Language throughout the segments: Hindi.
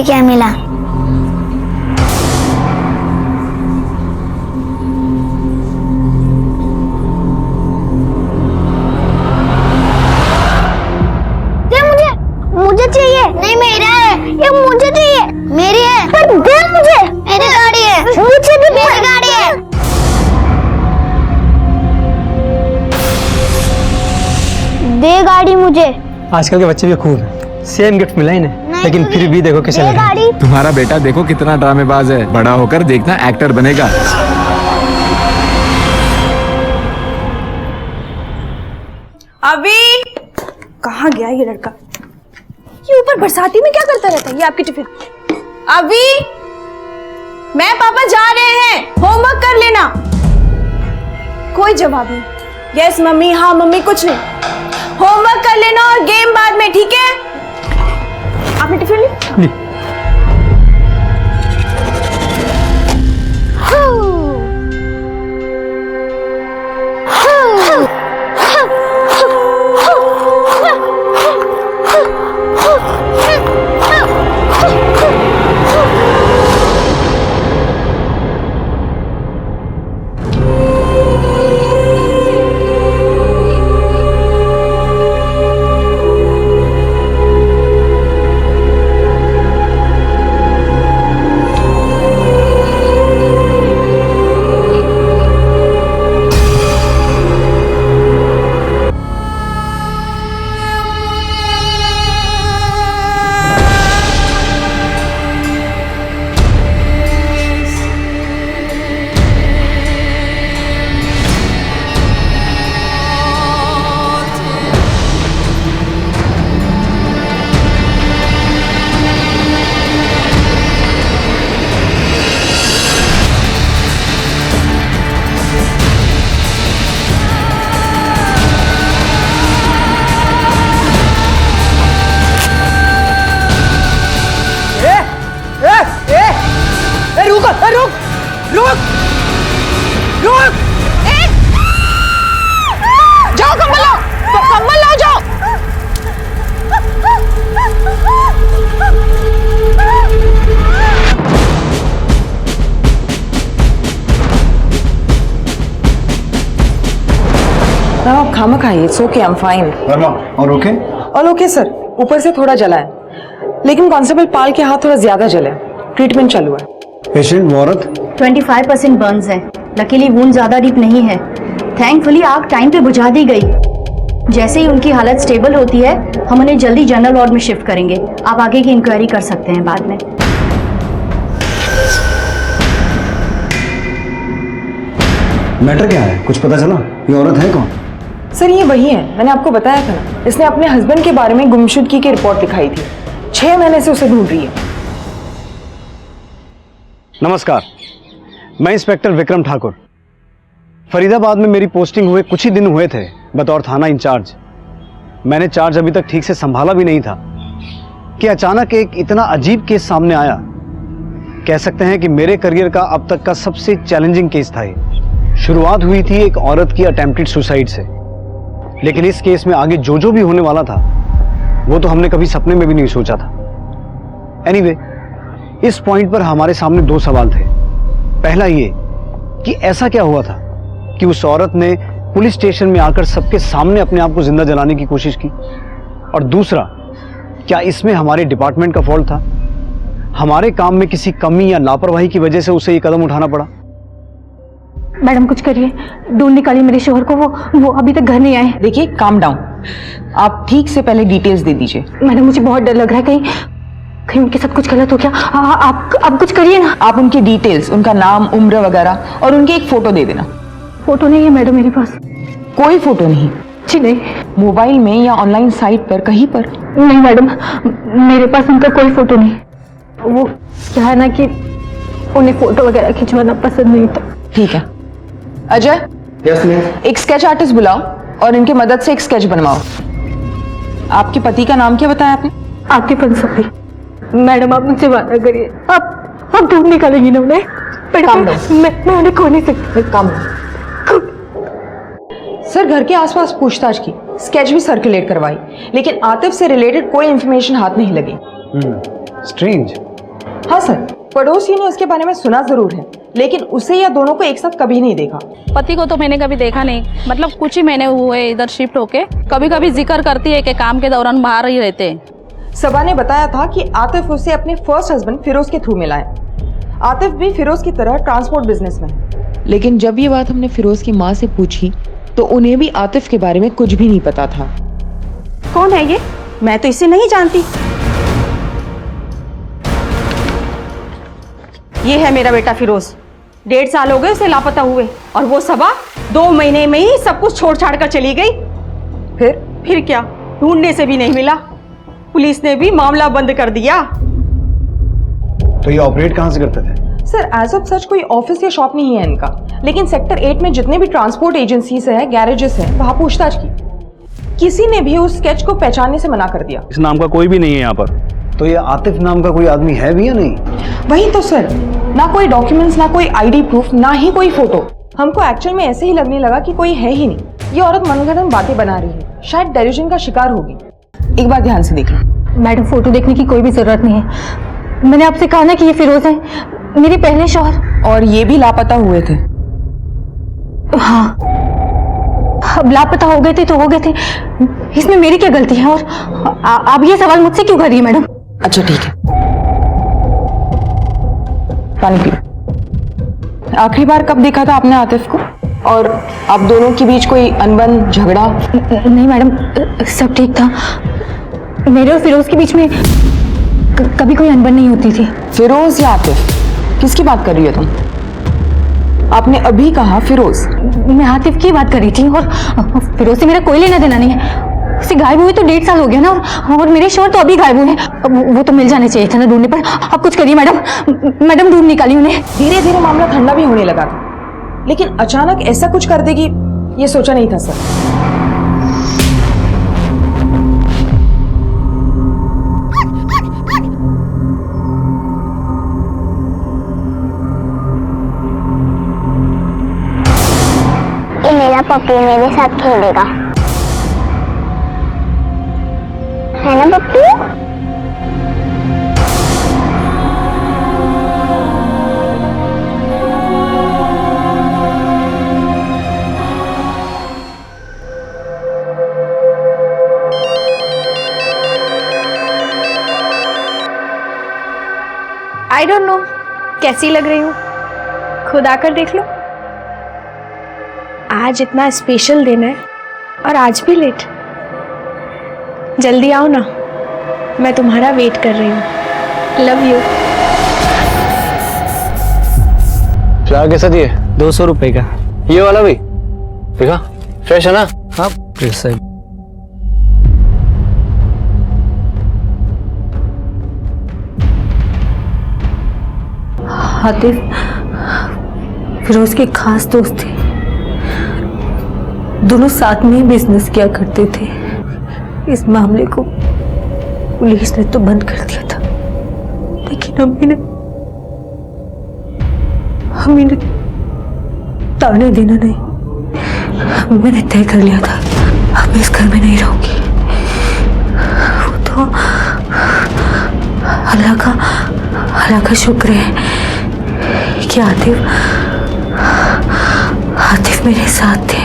मुझे क्या मिला? मुझे चाहिए। नहीं मेरा है ये, मुझे चाहिए। मेरी है। पर दे मुझे। मेरी गाड़ी है। मुझे भी मेरी गाड़ी है। दे गाड़ी मुझे। आजकल के बच्चे भी खूब हैं। सेम गिफ्ट मिला इन्हें, लेकिन फिर भी देखो कैसे लगा। गाड़ी। तुम्हारा बेटा देखो कितना ड्रामेबाज है, बड़ा होकर देखना एक्टर बनेगा। अभी कहाँ गया ये लड़का? ये ऊपर बरसाती में क्या करता रहता है? ये आपकी टिफिन। अभी मैं पापा जा रहे हैं, होमवर्क कर लेना। कोई जवाब नहीं। यस मम्मी, हाँ मम्मी, कुछ नहीं। होमवर्क कर लेना और गेम बाद में, ठीक है? आपने टिफिन ली? जाओ कंबल लाओ, कंबल लाओ, जाओ। आप खामा खाइए, it's okay, I am fine. Verma, और ओके? ऑल ओके सर, ऊपर से थोड़ा जला है, लेकिन कांस्टेबल पाल के हाथ थोड़ा ज्यादा जले, ट्रीटमेंट चालू है। पेशेंट वो औरत 25% बर्न्स है। लकीली वुंड ज्यादा डीप नहीं है। थैंकफुली आग टाइम पे बुझा दी गई। जैसे ही उनकी हालत स्टेबल होती है, हम उन्हें जल्दी जनरल वार्ड में शिफ्ट करेंगे। आप आगे की इंक्वायरी कर सकते हैं बाद में। मैटर क्या है, कुछ पता चला? ये औरत है कौन? सर ये वही है, मैंने आपको बताया था ना, इसने अपने हस्बैंड के बारे में गुमशुदगी की रिपोर्ट लिखाई थी। 6 महीने से उसे ढूंढ रही है। नमस्कार, मैं इंस्पेक्टर विक्रम ठाकुर। फरीदाबाद में मेरी पोस्टिंग हुए कुछ ही दिन हुए थे बतौर थाना इंचार्ज। मैंने चार्ज अभी तक ठीक से संभाला भी नहीं था कि अचानक एक इतना अजीब केस सामने आया। कह सकते हैं कि मेरे करियर का अब तक का सबसे चैलेंजिंग केस था ये। शुरुआत हुई थी एक औरत की अटेम्प्टेड सुसाइड से, लेकिन इस केस में आगे जो भी होने वाला था वो तो हमने कभी सपने में भी नहीं सोचा था। एनीवे, इस पॉइंट पर हमारे सामने 2 सवाल थे। पहला ये कि ऐसा क्या हुआ था कि उस औरत ने पुलिस स्टेशन में आकर सबके सामने अपने आप को जिंदा जलाने की कोशिश की, और दूसरा, क्या इसमें हमारे डिपार्टमेंट का फॉल्ट था? हमारे काम में किसी कमी या लापरवाही की वजह से उसे ये कदम उठाना पड़ा? मैडम कुछ करिए, ढूंढ निकालिए मेरे शोहर को। वो अभी तक घर नहीं आए। देखिए, काम डाउन, आप ठीक से पहले डिटेल्स दे दीजिए। मैडम मुझे बहुत डर लग रहा है, कहीं उनके साथ कुछ गलत हो गया। आप कुछ करिए ना। आप उनकी डिटेल्स, उनका नाम, उम्र वगैरह और उनकी एक फोटो दे देना। फोटो नहीं है मैडम मेरे पास। कोई फोटो नहीं? जी नहीं। मोबाइल में या ऑनलाइन साइट पर कहीं पर? नहीं मैडम, मेरे पास उनका कोई फोटो नहीं। वो क्या है ना कि उन्हें फोटो वगैरह खिंचवाना पसंद नहीं था। ठीक है। Ajay, yes ma'am. एक स्केच आर्टिस्ट बुलाओ और इनकी मदद से एक स्केच बनवाओ। आपके पति का नाम क्या बताया आपने? आतिफ अंसारी। मैडम आप मुझसे वादा करिए, आप ढूंढ निकालेंगी ना उन्हें? मैं उन्हें खो नहीं सकती। काम सर, घर के आसपास पूछताछ की, स्केच भी सर्कुलेट करवाई, लेकिन आतिफ से रिलेटेड कोई इंफॉर्मेशन हाथ नहीं लगी। स्ट्रेंज। हाँ सर, पड़ोसियों ने उसके बारे में सुना जरूर है, लेकिन उसे या दोनों को एक साथ कभी नहीं देखा। पति को तो मैंने कभी देखा नहीं, मतलब कुछ ही महीने हुए इधर शिफ्ट होके। कभी कभी जिक्र करती है कि काम के दौरान बाहर ही रहते हैं। सबा ने बताया था कि आतिफ उसे अपने फर्स्ट हस्बैंड फिरोज के थ्रू मिला है। आतिफ भी फिरोज की तरह ट्रांसपोर्ट बिजनेस में है। लेकिन जब ये बात हमने फिरोज की माँ से पूछी तो उन्हें भी आतिफ के बारे में कुछ भी नहीं पता था। कौन है ये? मैं तो इसे नहीं जानती। ये है मेरा बेटा फिरोज। 1.5 साल हो गए उसे लापता हुए, और वो सबा 2 महीने में ही सब कुछ छोड़ छाड़ कर चली गई। फिर क्या, ढूंढने से भी नहीं मिला। पुलिस ने भी मामला बंद कर दिया। तो ये ऑपरेट कहाँ से करते थे? सर, एज ऑफ सच कोई ऑफिस या शॉप नहीं है इनका, लेकिन सेक्टर 8 में जितने भी ट्रांसपोर्ट एजेंसीज है, गैरेजेस हैं, वहां पूछताछ की। किसी ने भी उस स्केच को पहचानने से मना कर दिया। इस नाम का कोई भी नहीं है यहाँ पर। तो ये आतिफ नाम का कोई आदमी है भी या नहीं? वही तो सर, ना कोई डॉक्यूमेंट्स, ना कोई आईडी प्रूफ, ना ही कोई फोटो। हमको एक्चुअल में ऐसे ही लगने लगा कि कोई है ही नहीं। ये औरत मनगढ़ंत बातें बना रही है, शायद डेल्यूजन का शिकार होगी। एक बार ध्यान से देख लो। मैडम, फोटो देखने की कोई भी जरूरत नहीं है। मैंने आपसे कहा ना कि ये फिरोज है, मेरे पहले शौहर। और ये भी लापता हुए थे। हाँ, अब लापता हो गए थे तो हो गए थे, इसमें मेरी क्या गलती है? और आप ये सवाल मुझसे क्यों कर रही है मैडम? अच्छा ठीक है, पानी पियो। आखिरी बार कब देखा था आपने आतिफ को? और आप दोनों के बीच कोई अनबन, झगड़ा? नहीं मैडम, सब ठीक था। मेरे और फिरोज के बीच में कभी कोई अनबन नहीं होती थी। फिरोज या आतिफ, किसकी बात कर रही हो तुम? आपने अभी कहा फिरोज। मैं आतिफ की बात कर रही थी, और फिरोज से मेरा कोई लेना देना नहीं है। उसे गायब हुए तो 1.5 साल हो गया ना, और मेरे शौहर तो अभी गायब हुए हैं। वो तो मिल जाने चाहिए था ना ढूंढने पर। आप कुछ करिए मैडम, मैडम ढूंढ निकाली उन्हें। धीरे धीरे मामला ठंडा भी होने लगा था, लेकिन अचानक ऐसा कुछ कर देगी ये सोचा नहीं था सर। ये मेरा पप्पी मेरे साथ खेलेगा, है ना पप्पू? आई डोंट नो कैसी लग रही हूँ, खुद आकर देख लो। आज इतना स्पेशल दिन है और आज भी लेट। जल्दी आओ ना, मैं तुम्हारा वेट कर रही हूँ। Love you. क्या कैसा दिए? 200 रुपए का। ये वाला भी देखा, फ्रेश है ना? हाँ फ्रेश है। आतिफ फिरोज के खास दोस्त थे, दोनों साथ में ही बिजनेस किया करते थे। इस मामले को पुलिस ने तो बंद कर दिया था, लेकिन हमें ताने देना नहीं। मैंने तय कर लिया था अब मैं इस घर में नहीं रहूंगी। वो तो अल्लाह का शुक्र है कि आतिफ मेरे साथ थे।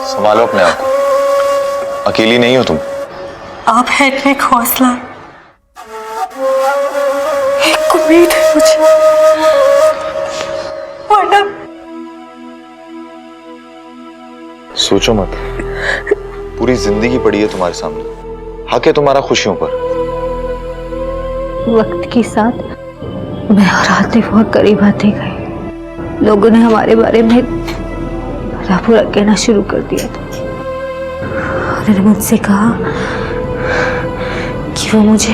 संभालो अपने आप को, अकेली नहीं हो तुम। आप हैं एक हौसला, एक उम्मीद है मुझे, वरना सोचो मत, पूरी जिंदगी पड़ी है तुम्हारे सामने, हक है तुम्हारा खुशियों पर। वक्त के साथ मैं और आतिफ बहुत करीब आते गए। लोगों ने हमारे बारे में भला बुरा कहना शुरू कर दिया था। उन्होंने मुझसे कहा कि वो मुझे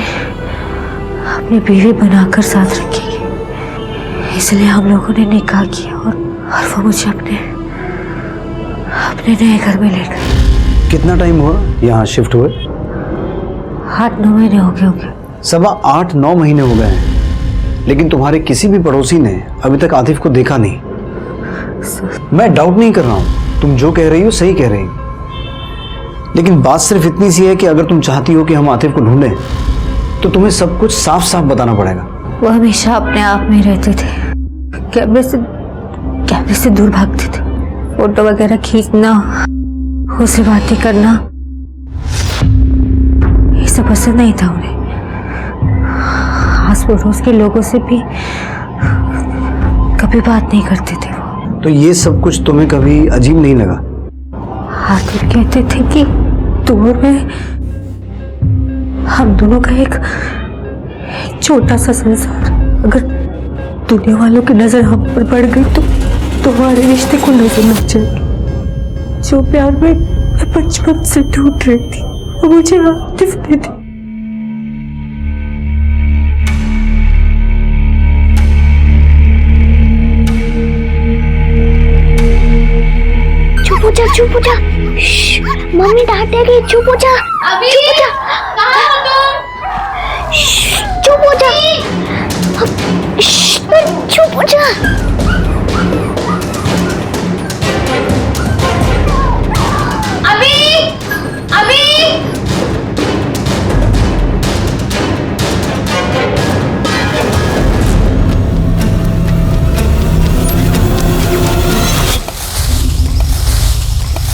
अपनी बीवी बनाकर साथ रखेगी, इसलिए हम लोगों ने निकाह किया और वो मुझे अपने नए घर में ले गए। कितना टाइम हुआ यहाँ शिफ्ट हुए? 8-9 महीने हो गए होंगे। 8-9 महीने हो गए हैं, लेकिन तुम्हारे किसी भी पड़ोसी ने अभी तक आतिफ को देखा नहीं। मैं डाउट नहीं कर रहा हूँ, तुम जो कह रही हो सही कह रही हो, लेकिन बात सिर्फ इतनी सी है कि अगर तुम चाहती हो कि हम आतिफ को ढूंढें तो तुम्हें सब कुछ साफ साफ बताना पड़ेगा। वो हमेशा अपने आप में रहते थे, कैमरे से दूर भागते थे। फोटो वगैरह खींचना, उससे बातें करना, ये सब पसंद नहीं था उन्हें। आस पड़ोस के लोगों से भी कभी बात नहीं करते थे वो। तो ये सब कुछ तुम्हें कभी अजीब नहीं लगा? आतिफ कहते थे कि दूर में हम दोनों का एक छोटा सा संसार, अगर दुनिया वालों की नजर हम पर पड़ गई तो हमारे रिश्ते को नजर लग जाएगी। जो प्यार में मैं बचपन से ढूंढ रही थी वो मुझे आतिफ ने दी। चुप हो जा। मम्मी डांटेगी, चुप हो जा। अभी कहाँ हो तुम? चुप हो जा। चुप हो जा। अभी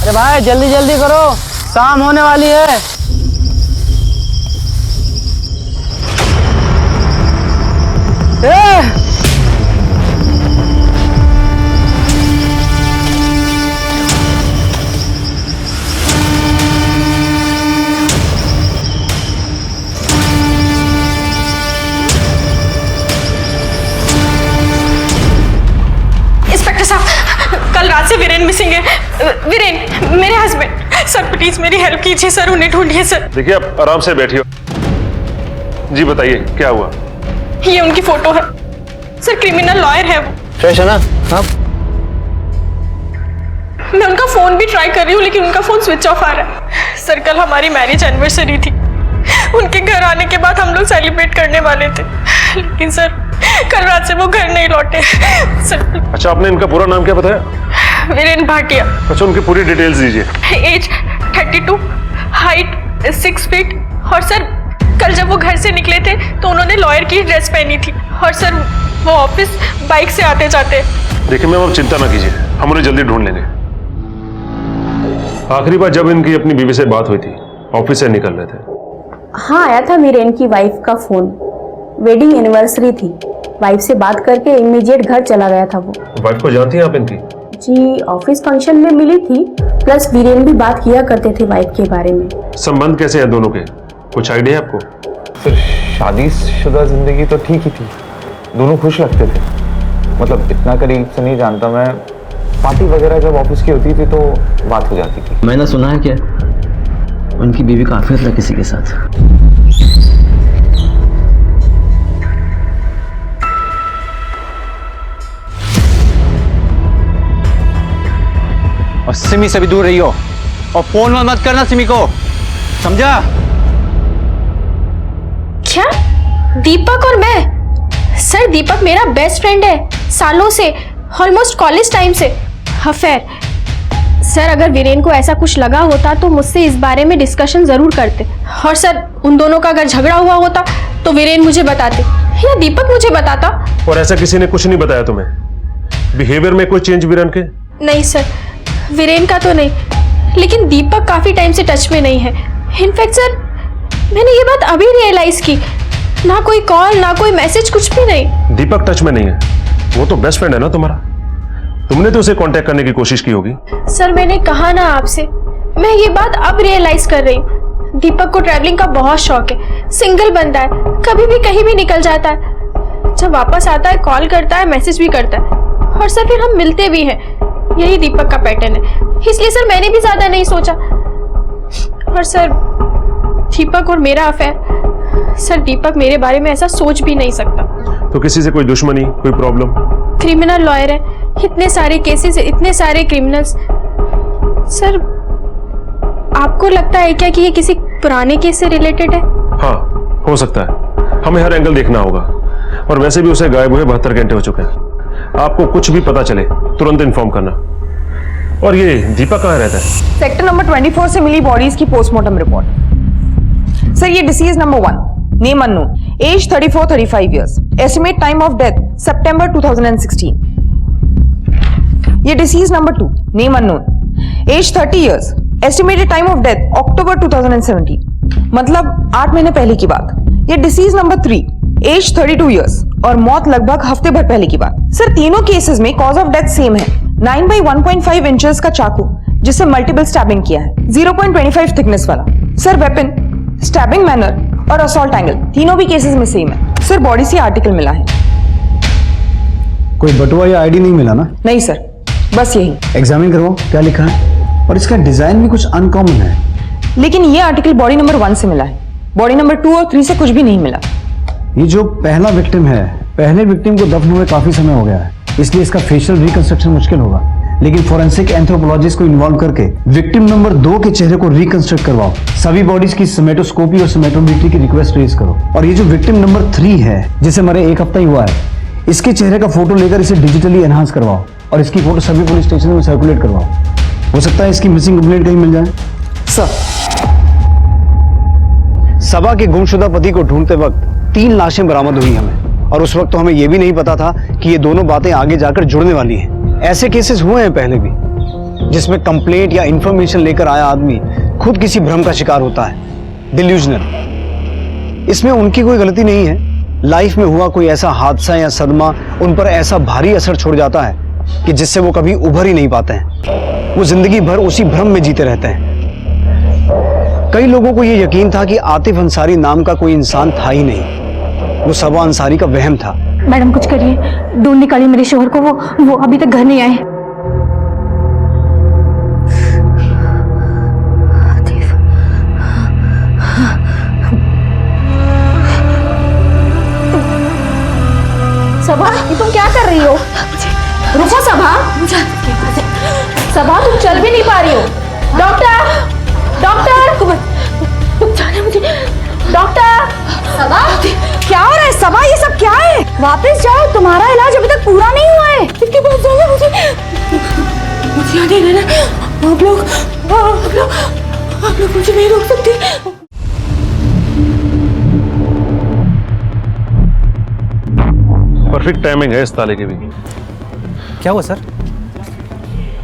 अरे भाई जल्दी जल्दी करो, शाम होने वाली है। इंस्पेक्टर साहब, कल रात से वीरेन मिसिंग है। वीरेन मेरे हस्बैंड। सर प्लीज मेरी हेल्प कीजिए सर, उन्हें ढूंढिए सर। देखिए आप आराम से बैठिए। जी बताइए क्या हुआ? ये उनकी फोटो है सर, क्रिमिनल लॉयर है वो। फ्रेश है ना? हाँ। मैं उनका फोन भी ट्राई कर रही हूँ लेकिन उनका फोन स्विच ऑफ आ रहा है। सर कल हमारी मैरिज एनिवर्सरी थी, उनके घर आने के बाद हम लोग सेलिब्रेट करने वाले थे, लेकिन सर कल रात से वो घर नहीं लौटे सर। अच्छा, आपने इनका पूरा नाम क्या बताया? वीरेन भाटिया। अच्छा, उनकी पूरी डिटेल्स दीजिए। Age 32, height 6 feet. और सर कल जब वो घर से निकले थे तो उन्होंने लॉयर की ड्रेस पहनी थी। और सर वो ऑफिस बाइक से आते जाते। देखिए मैम, आप चिंता ना कीजिए, हम उन्हें जल्दी ढूंढ लेंगे। आखिरी बार जब इनकी अपनी बीवी से बात हुई थी, ऑफिस से निकल रहे थे। हाँ, आया था वीरेन की वाइफ का फोन। वेडिंग एनिवर्सरी थी, वाइफ से बात करके इमीडिएट घर चला गया था वो। वाइफ को जानती हैं आप इनकी? जी, ऑफिस फंक्शन में मिली थी, प्लस वीरेन भी बात किया करते थे वाइफ के बारे में। संबंध कैसे हैं दोनों के, कुछ आइडिया है आपको? फिर शादीशुदा जिंदगी तो ठीक ही थी, दोनों खुश लगते थे। मतलब इतना करीब से नहीं जानता मैं, पार्टी वगैरह जब ऑफिस की होती थी तो बात हो जाती थी। मैंने सुना है क्या उनकी बीवी का अफेयर था किसी के साथ? और सिमी से भी दूर रही हो, और फोन मत करना सिमी को, समझा? क्या दीपक और मैं? सर दीपक मेरा बेस्ट फ्रेंड है सालों से, ऑलमोस्ट कॉलेज टाइम से। अफेयर? सर अगर वीरेन को ऐसा कुछ लगा होता तो मुझसे इस बारे में डिस्कशन जरूर करते, और सर उन दोनों का अगर झगड़ा हुआ होता तो वीरेन मुझे बताते या दीपक मुझे बताता। और ऐसा किसी ने कुछ नहीं बताया तुम्हें? बिहेवियर में कोई चेंज वीरेन के? नहीं सर, वीरेन का तो नहीं, लेकिन दीपक काफी टाइम से टच में नहीं है। इनफैक्ट सर मैंने ये बात अभी रियलाइज की, ना कोई कॉल ना कोई मैसेज, कुछ भी नहीं। दीपक टच में नहीं है? वो तो बेस्ट फ्रेंड है ना तुम्हारा, तुमने तो उसे कांटेक्ट करने की कोशिश की होगी। सर मैंने कहा ना आपसे, मैं ये बात अब रियलाइज कर रही हूँ। दीपक को ट्रैवलिंग का बहुत शौक है, सिंगल बंदा है, कभी भी कहीं भी निकल जाता है, जब वापस आता है कॉल करता है, मैसेज भी करता है, और सर फिर हम मिलते भी हैं। यही दीपक का पैटर्न है, इसलिए सर मैंने भी ज्यादा नहीं सोचा। और सर दीपक और मेरा अफेयर, सर दीपक मेरे बारे में ऐसा सोच भी नहीं सकता। तो किसी से कोई दुश्मनी, कोई प्रॉब्लम? क्रिमिनल लॉयर है, इतने सारे केसेस, इतने सारे क्रिमिनल्स। सर आपको लगता है क्या कि ये किसी पुराने केस से रिलेटेड है? हाँ हो सकता है, हमें हर एंगल देखना होगा। और वैसे भी उसे गायब हुए 72 घंटे हो चुके हैं। आपको कुछ भी पता चले तुरंत इन्फॉर्म करना। और ये दीपक कहाँ रहता है? सेक्टर नंबर 24 से मिली बॉडीज की पोस्टमार्टम रिपोर्ट। सर ये deceased number 1, name unknown, age 34-35 years, estimate time of death September 2016। ये deceased number 2, name unknown, age 30 years, estimated time of death October 2017, मतलब 8 महीने पहले की बात। ये डिसीज नंबर 3, एज 32 इयर्स और मौत लगभग हफ्ते भर पहले की बात। सर तीनों केसेस में कॉज ऑफ डेथ सेम है, 9 by 1.5 इंचेस का चाकू जिससे मल्टीपल स्टैबिंग किया है, 0.25 थिकनेस वाला। सर वेपन, स्टैबिंग मैनर और असॉल्ट एंगल तीनों भी केसेस में सेम है। सर बॉडी से आर्टिकल मिला है। कोई बटुआ या आईडी नहीं मिला ना? नहीं सर, बस यही। एग्जामिन करवाओ क्या लिखा है, और इसका डिजाइन भी कुछ अनकॉमन है। लेकिन ये आर्टिकल बॉडी नंबर 1 से मिला है, बॉडी नंबर 2 और 3 से कुछ भी नहीं मिला। ये जो पहला विक्टिम है, पहले विक्टिम को दफन हुए काफी समय हो गया है, इसलिए इसका फेशियल रिकंस्ट्रक्शन मुश्किल होगा। लेकिन फोरेंसिक एंथ्रोपोलॉजिस्ट को इन्वॉल्व करके विक्टिम नंबर 2 के चेहरे को रिकंस्ट्रक्ट करवाओ। सभी बॉडीज की सोमेटोस्कोपी और सोमेटोमेट्री की रिक्वेस्ट रेज करो। और ये जो विक्टिम नंबर 3 है, जिसे मरे 1 हफ्ता ही हुआ है, इसके चेहरे का फोटो लेकर इसे डिजिटली एनहांस करवाओ और इसकी फोटो सभी पुलिस स्टेशन में सर्कुलेट करवाओ। हो सकता है इसकी मिसिंग कंप्लेंट कहीं मिल जाए। सर सबा के गुमशुदा पति को ढूंढते वक्त 3 लाशें बरामद हुई हमें, और उस वक्त तो हमें यह भी नहीं पता था कि ये दोनों बातें आगे जाकर जुड़ने वाली हैं। ऐसे केसेस हुए हैं पहले भी, जिसमें कंप्लेंट या इंफॉर्मेशन लेकर आया आदमी खुद किसी भ्रम का शिकार होता है, डिल्यूजनल। इसमें उनकी कोई गलती नहीं है। लाइफ में हुआ कोई ऐसा हादसा या सदमा उन पर ऐसा भारी असर छोड़ जाता है कि जिससे वो कभी उभर ही नहीं पाते हैं। वो जिंदगी भर उसी भ्रम में जीते रहते हैं। कई लोगों को यह यकीन था कि आतिफ अंसारी नाम का कोई इंसान था ही नहीं, वो सबा अंसारी का वहम था। मैडम कुछ करिए, ढूंढ निकालिए मेरे शोहर को, वो अभी तक घर नहीं आए। सबा, ये तुम क्या कर रही हो? रुको सबा, सबा तुम चल भी नहीं पा रही हो। डॉक्टर, डॉक्टर, जाने मुझे। डॉक्टर, सबा क्या हो रहा है? सबा ये सब क्या है? वापस जाओ, तुम्हारा इलाज अभी तक पूरा नहीं हुआ है। इसके पास जाओ, मुझे आने देना। आप लोग मुझे नहीं रोक सकते। परफेक्ट टाइमिंग है इस ताले की भी। क्या हुआ सर?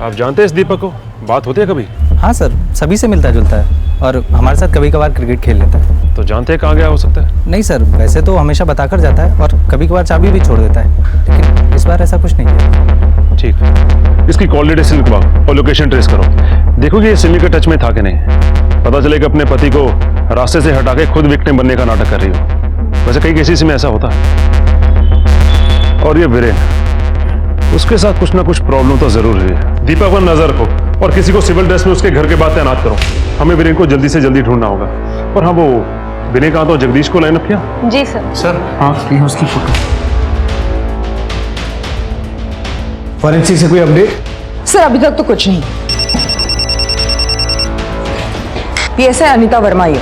आप जानते हैं इस दीपक को? बात होती है कभी? हाँ सर, सभी से मिलता जुलता है और हमारे साथ कभी कभार क्रिकेट खेल लेता है। तो जानते हैं कहाँ गया हो सकता है? नहीं सर, वैसे तो हमेशा बताकर जाता है और कभी कभार चाबी भी छोड़ देता है, लेकिन इस बार ऐसा कुछ नहीं है। ठीक, इसकी कॉल डिटेल्स निकलवाओ और लोकेशन ट्रेस करो। देखो कि ये सिमी के टच में था कि नहीं। पता चले कि अपने पति को रास्ते से हटा के खुद विक्टिम बनने का नाटक कर रही हो। वैसे कई केसेस में ऐसा होता है। और ये वीरेन, उसके साथ कुछ ना कुछ प्रॉब्लम तो जरूर है। दीपक पर नजर रखो और किसी को सिविल ड्रेस में उसके घर के बाद तैनात करो। हमें वीरेन को जल्दी से जल्दी ढूंढना होगा। और हाँ, वो वीरेन कहा तो जगदीश को लाइन अप किया? जी सर। सर हाँ, ये उसकी फोटो। फॉरेंसिक से कोई अपडेट? सर अभी तक तो कुछ नहीं। पीएसआई अनीता वर्मा ये।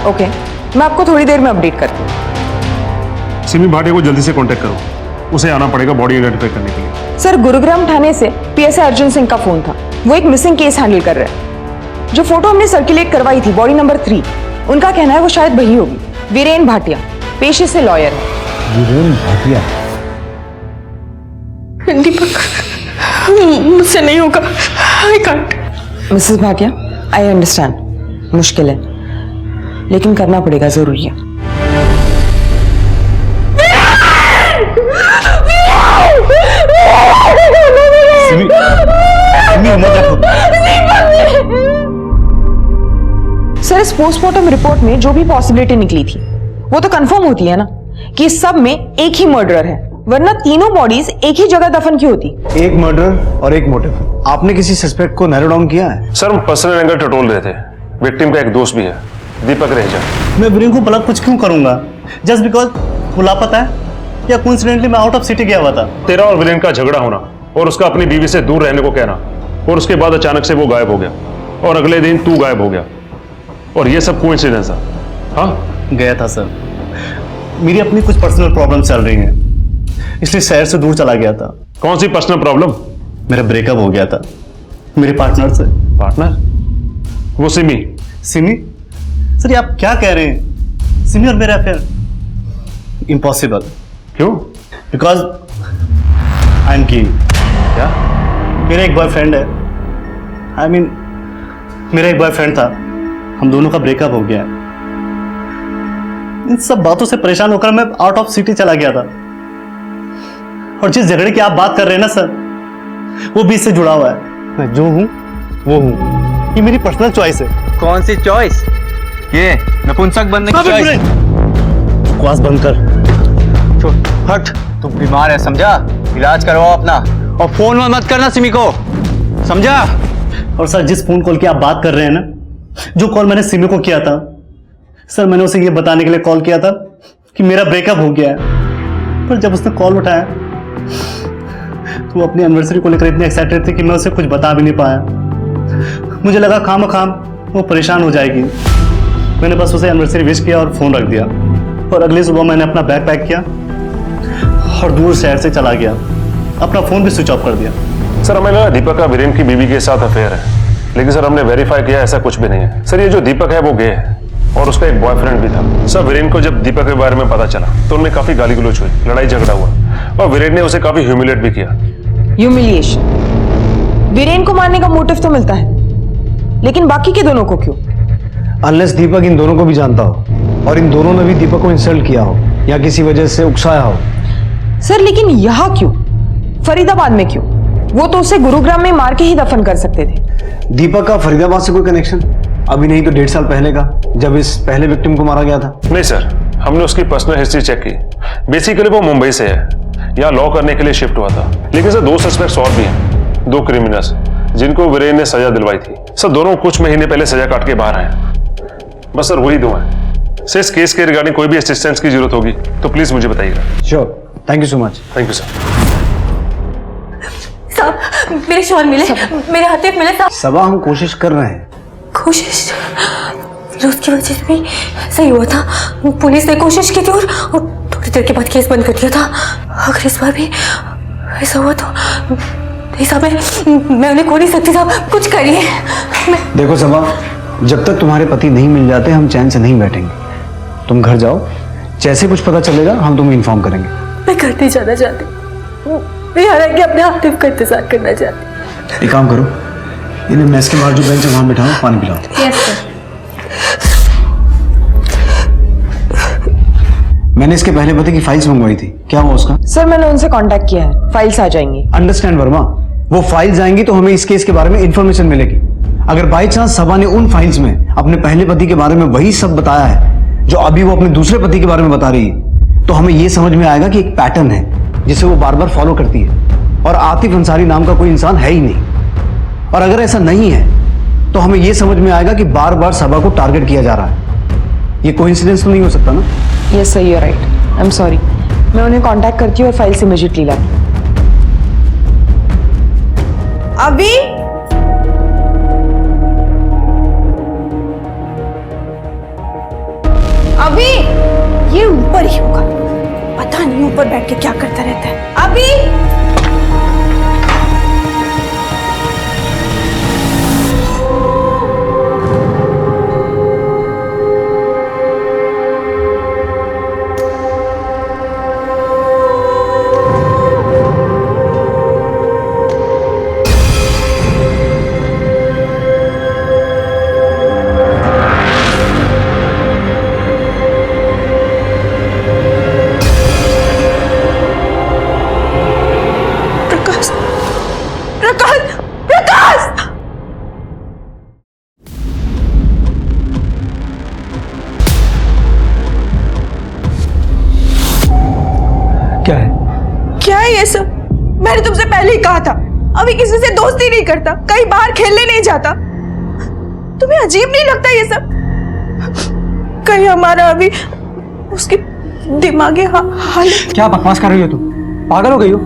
ओके, मैं आपको थोड़ी देर में अपडेट करती हूँ। सिमी भाटिया को जल्दी से कांटेक्ट करो, उसे आना पड़ेगा बॉडी आइडेंटिफाई करने के लिए। सर गुरुग्राम थाने से पीएसआई अर्जुन सिंह का फोन था, वो एक मिसिंग केस हैंडल कर रहे हैं। जो फोटो हमने सर्कुलेट करवाई थी बॉडी नंबर 3, उनका कहना है वो शायद वही होगी। वीरेन भाटिया पेशे से लॉयर है। वीरेन भाटिया? दीपक, मुझसे नहीं होगा, I can't. Mrs Bhatia, I understand, मुश्किल है, लेकिन करना पड़ेगा, जरूरी है। सर इस पोस्टमार्टम रिपोर्ट में जो भी पॉसिबिलिटी निकली थी वो तो कंफर्म होती है ना कि इस सब में एक ही मर्डर है, वरना तीनों बॉडीज एक ही जगह दफन क्यों होती? एक मर्डर और एक मोटिव। आपने किसी सस्पेक्ट को नैरो डाउन किया है? सर हम पर्सनल एंगल टटोल रहे थे। विक्टिम का एक दोस्त भी है, दीपक रेजा। मैं वीरेन को भला कुछ क्यों करूंगा? जस्ट बिकॉज वो लापता है या कोइंसिडेंटली मैं आउट ऑफ सिटी गया हुआ था? तेरा और वीरेन का झगड़ा होना और उसका अपनी बीवी से दूर रहने को कहना, और उसके बाद अचानक से वो गायब हो गया और अगले दिन तू गायब हो गया, और ये सब कोइंसिडेंस था? हाँ गया था सर, मेरी अपनी कुछ पर्सनल प्रॉब्लम चल रही हैं, इसलिए शहर से दूर चला गया था। कौन सी पर्सनल प्रॉब्लम? मेरा ब्रेकअप हो गया था मेरे पार्टनर से। पार्टनर? वो सिमी? सिमी? सर ये आप क्या कह रहे हैं? सिमी और मेरा अफेयर? इम्पॉसिबल। क्यों? बिकॉज आई एम की। क्या? मेरा एक बॉयफ्रेंड है, आई मीन मेरा एक बॉयफ्रेंड था, हम दोनों का ब्रेकअप हो गया है। इन सब बातों से परेशान होकर मैं आउट ऑफ सिटी चला गया था, और जिस झगड़े की आप बात कर रहे हैं ना सर, वो भी इससे जुड़ा हुआ है। मैं जो हूं वो हूं, ये मेरी पर्सनल चॉइस है। कौन सी चॉइस? ये नपुंसक बनने की चॉइस? बकवास बंद कर। हट, तू बीमार है समझा? इलाज करवाओ अपना, और फोन में मत करना सिमी को, समझा? और सर जिस फोन कॉल की आप बात कर रहे हैं ना, जो कॉल मैंने सिमी को किया था सर, मैंने उसे ये बताने के लिए कॉल किया था कि मेरा ब्रेकअप हो गया है। पर जब उसने कॉल उठाया तो वो अपनी एनिवर्सरी को लेकर इतनी एक्साइटेड थी कि मैं उसे कुछ बता भी नहीं पाया। मुझे लगा खामखाम वो परेशान हो जाएगी, मैंने बस उसे एनिवर्सरी विश किया और फोन रख दिया। और अगली सुबह मैंने अपना बैग पैक किया और दूर शहर से चला गया, अपना फोन भी स्विच ऑफ कर दिया। सर हमें लगा दीपक का वीरेन की बीवी के साथ अफेयर है, लेकिन सर हमने वेरीफाई किया ऐसा कुछ भी नहीं है। सर ये जो दीपक है वो गे है और उसका एक बॉयफ्रेंड भी था। सर वीरेन को जब दीपक के बारे में पता चला तो उनमें काफी गाली गलौज हुई, लड़ाई झगड़ा हुआ, और वीरेन ने उसे काफी ह्यूमिलेट भी किया। ह्यूमिलिएशन? वीरेन को मारने का मोटिव तो मिलता है, लेकिन बाकी के दोनों को क्यों? अनलेस दीपक इन दोनों को भी जानता हो और इन दोनों ने भी दीपक को इंसल्ट किया हो या किसी वजह से उकसाया हो। सर लेकिन यहाँ क्यों? फरीदाबाद में क्यों? वो तो उसे गुरुग्राम में मार के ही दफन कर सकते थे। दीपक का फरीदाबाद से कोई कनेक्शन? अभी नहीं तो 1.5 साल पहले का, जब इस पहले विक्टिम को मारा गया था। नहीं सर, हमने उसकी पर्सनल हिस्ट्री चेक की। बेसिकली वो मुंबई से है, यहाँ लॉ करने के लिए शिफ्ट हुआ था। लेकिन सर 2 सस्पेक्ट्स और भी हैं, 2 क्रिमिनल्स जिनको वीरेन ने सजा दिलवाई थी। सर दोनों कुछ महीने पहले सजा काट के बाहर आए। बस सर वही 2 हैं। सर इस केस के रिगार्डिंग कोई भी असिस्टेंस की जरूरत होगी तो प्लीज मुझे बताइएगा। Sure, thank you so much. Thank you sir. साहब मेरे शॉल मिले, मेरे हाथ मिले साहब। सबा हम कोशिश कर रहे हैं। कोशिश? फिरोज की वजह से भी सही हुआ था, पुलिस ने कोशिश की थी और थोड़ी देर के बाद केस बंद कर दिया था। अगर इस बार भी ऐसा हुआ तो नहीं साहब, मैं उन्हें खो नहीं सकती साहब, कुछ करिए। देखो सबा, जब तक तुम्हारे पति नहीं मिल जाते हम चैन से नहीं बैठेंगे। तुम घर जाओ, जैसे कुछ पता चलेगा हम तुम्हें इन्फॉर्म करेंगे। मैं घर नहीं जाना चाहती, मैं यहाँ रह के अपने आतिफ का इंतजार करना चाहती। एक काम करो, इन्हें मेस के बाहर जो बेंच है वहां बिठाओ, पानी पिलाओ। Yes sir. मैंने इसके पहले पति की फाइल्स मंगवाई थी, क्या हुआ उसका? सर मैंने उनसे कांटेक्ट किया है, फाइल्स आ जाएंगी। अंडरस्टैंड वर्मा, वो फाइल्स आएंगी तो हमें इस केस के बारे में इंफॉर्मेशन मिलेगी। अगर बाई चांस सबा ने उन फाइल्स में अपने पहले पति के बारे में वही सब बताया है जो अभी वो अपने दूसरे पति के बारे में बता रही है, तो हमें यह समझ में आएगा कि एक पैटर्न है जिसे वो बार बार फॉलो करती है, और आतिफ अंसारी नाम का कोई इंसान है ही नहीं। और अगर ऐसा नहीं है तो हमें यह समझ में आएगा कि बार बार सबा को टारगेट किया जा रहा है। ये कोइंसिडेंस तो नहीं हो सकता ना? Yes sir, you are right, I am sorry. मैं उन्हें कांटेक्ट करती हूँ और फाइल्स इमीडिएटली लाती हूँ। अभी अभी ये ऊपर ही होगा, पता नहीं ऊपर बैठ के क्या करता रहता है। अभी क्या है ये सब? मैंने तुमसे पहले ही कहा था, अभी किसी से दोस्ती नहीं करता, कहीं बाहर खेलने नहीं जाता। तुम्हें अजीब नहीं लगता ये सब? कहीं हमारा अभी उसकी दिमागी हालत। क्या बकवास कर रही हो तुम? पागल हो गई हो?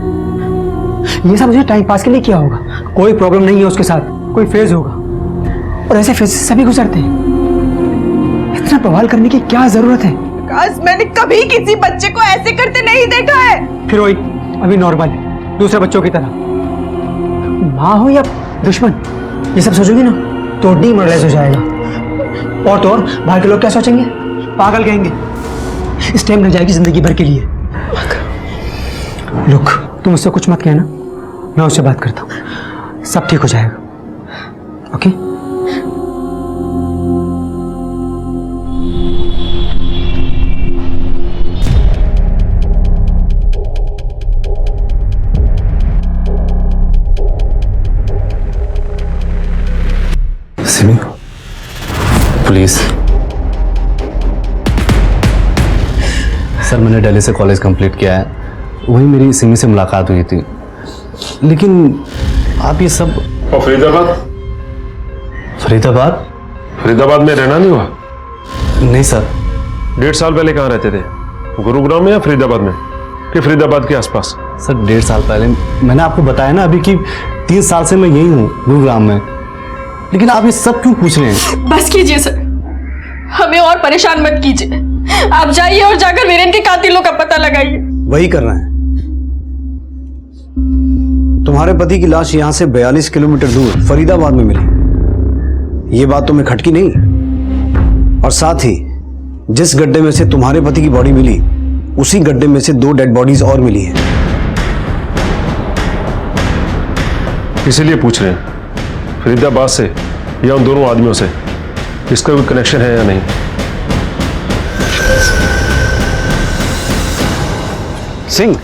ये सब मुझे टाइम पास के लिए किया होगा, कोई प्रॉब्लम नहीं है उसके साथ, कोई फेज होगा, और ऐसे फेज से सभी गुजरते हैं। इतना बवाल करने की क्या जरूरत है? मैंने कभी किसी बच्चे को ऐसे करते नहीं देखा है। फिर वही अभी नॉर्मल है, दूसरे बच्चों की तरह। माँ हो या दुश्मन, ये सब सोचोगी ना तो डीमोरलाइज हो जाएगा। और तो और बाहर के लोग क्या सोचेंगे, पागल कहेंगे। स्टेम रह जाएगी जिंदगी भर के लिए। लुक, तुम उससे कुछ मत कहना, मैं उससे बात करता हूँ, सब ठीक हो जाएगा। ओके? सिमी, प्लीज। सर, मैंने दिल्ली से कॉलेज कंप्लीट किया है, वही मेरी सिमी से मुलाकात हुई थी, लेकिन आप ये सब। और फरीदाबाद? फरीदाबाद? फरीदाबाद में रहना नहीं हुआ? नहीं सर। 1.5 साल पहले कहाँ रहते थे, गुरुग्राम में या फरीदाबाद में, कि फरीदाबाद के आसपास? सर 1.5 साल पहले, मैंने आपको बताया ना अभी कि 3 साल से मैं यही हूँ गुरुग्राम में। लेकिन आप ये सब क्यों पूछ रहे हैं? बस कीजिए सर, हमें और परेशान मत कीजिए। आप जाइए और जाकर वीरेन के कातिलों का पता लगाइए। वही करना है। तुम्हारे पति की लाश यहां से 42 किलोमीटर दूर फरीदाबाद में मिली, ये बात तुम्हें खटकी नहीं? और साथ ही जिस गड्ढे में से तुम्हारे पति की बॉडी मिली, उसी गड्ढे में से 2 डेड बॉडीज और मिली हैं। इसीलिए पूछ रहे हैं, फरीदाबाद से या उन दोनों आदमियों से इसका कोई कनेक्शन है या नहीं? सिंह,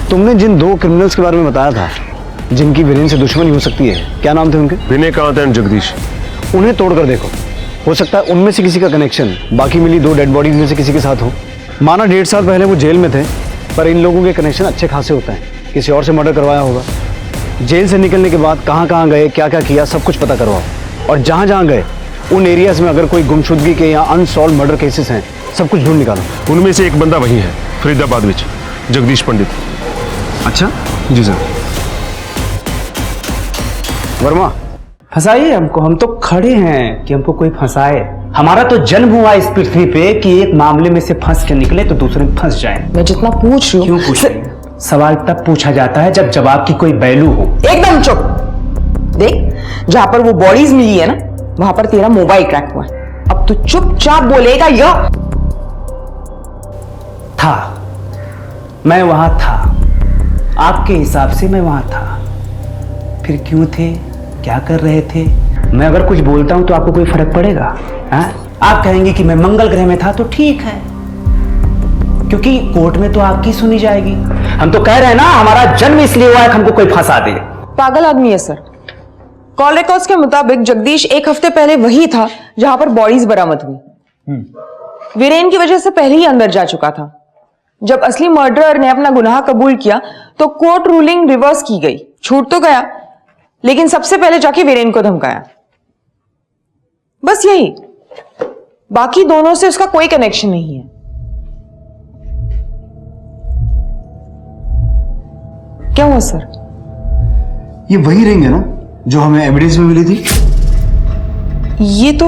तुमने जिन 2 क्रिमिनल्स के बारे में बताया था जिनकी वीरेन से दुश्मनी हो सकती है, क्या नाम थे उनके? विनय कांत एंड जगदीश। उन्हें तोड़कर देखो, हो सकता है उनमें से किसी का कनेक्शन बाकी मिली 2 डेड बॉडीज में से किसी के साथ हो। माना 1.5 साल पहले वो जेल में थे, पर इन लोगों के कनेक्शन अच्छे खासे होते हैं, किसी और से मर्डर करवाया होगा। जेल से निकलने के बाद कहाँ कहाँ गए, क्या क्या किया, सब कुछ पता करवाओ। और जहाँ जहाँ गए उन एरियाज में अगर कोई गुमशुदगी के या अनसॉल्व मर्डर केसेस हैं, सब कुछ ढूंढ निकालो। उनमें से एक बंदा वही है फरीदाबाद में, जगदीश पंडित। अच्छा जी सर। वर्मा, फंसाइए हमको, हम तो खड़े हैं कि हमको कोई फंसाए। हमारा तो जन्म हुआ इस पृथ्वी पे कि एक मामले में से फंस के निकले तो दूसरे में फंस जाए। मैं जितना पूछ रही हूँ। क्यों पूछ रही? सवाल तब पूछा जाता है जब जवाब की कोई वैल्यू हो। एकदम चुप। देख, जहां पर वो बॉडीज मिली है ना, वहां पर तेरा मोबाइल क्रैक हुआ है। अब तू चुपचाप बोलेगा या? था, मैं वहां था, आपके हिसाब से मैं वहां था। फिर क्यों थे, क्या कर रहे थे? मैं अगर कुछ बोलता हूं तो आपको कोई फर्क पड़ेगा? आप कहेंगे कि मैं मंगल ग्रह में था तो ठीक है, क्योंकि कोर्ट में तो आपकी सुनी जाएगी। हम तो कह रहे हैं ना, हमारा जन्म इसलिए हुआ है कि हमको कोई फंसा दे। पागल आदमी है सर। कॉल रिकॉर्ड्स के मुताबिक जगदीश 1 हफ्ते पहले वही था जहां पर बॉडीज बरामद हुई। वीरेन की वजह से पहले ही अंदर जा चुका था। जब असली मर्डरर ने अपना गुनाह कबूल किया तो कोर्ट रूलिंग रिवर्स की गई। छूट तो गया, लेकिन सबसे पहले जाके वीरेन को धमकाया। बस यही, बाकी दोनों से उसका कोई कनेक्शन नहीं है। क्या हुआ सर? ये वही रिंग है ना जो हमें एविडेंस में मिली थी? ये तो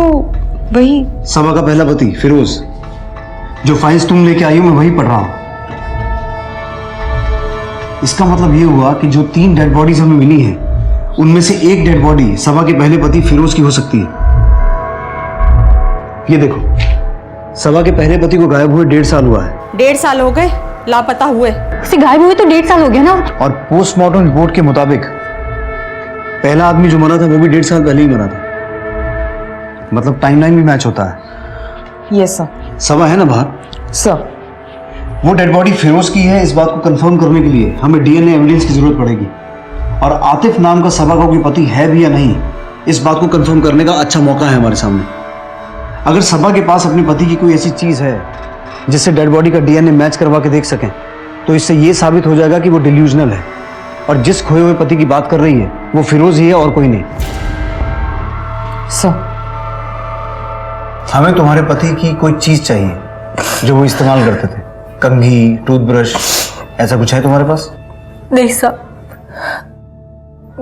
वही सबा का पहला पति फिरोज, जो फाइल्स तुम लेके आई हो मैं वही पढ़ रहा हूं। इसका मतलब ये हुआ कि जो 3 डेड बॉडीज हमें मिली हैं, उनमें से एक डेड बॉडी सबा के पहले पति फिरोज की हो सकती है। ये देखो, सबा के पहले पति को गायब हुए 1.5 साल हुआ है। 1.5 साल हो गए लापता हुए? उसे गायब हुए तो 1.5 साल हो गया ना। और पोस्टमार्टम रिपोर्ट के मुताबिक पहला आदमी जो मरा था वो भी 1.5 साल पहले ही मरा था। मतलब टाइमलाइन भी मैच होता है। Yes sir. सबा है ना बाहर? सर, वो डेड बॉडी फिरोज की है, इस बात को कंफर्म करने के लिए हमें डीएनए एविडेंस की जरूरत पड़ेगी। और आतिफ नाम का सबा का कोई पति है भी या नहीं, इस बात को कंफर्म करने का अच्छा मौका है हमारे सामने। अगर सबा के पास अपने पति की कोई ऐसी चीज है जिससे डेड बॉडी का डीएनए मैच करवा के देख सकें, तो इससे ये साबित हो जाएगा कि वो डिल्यूजनल है और जिस खोए हुए पति की बात कर रही है वो फिरोज ही है और कोई नहीं। सर, हमें तुम्हारे पति की कोई चीज चाहिए जो वो इस्तेमाल करते थे, कंघी, टूथब्रश, ऐसा कुछ है तुम्हारे पास? नहीं साहब,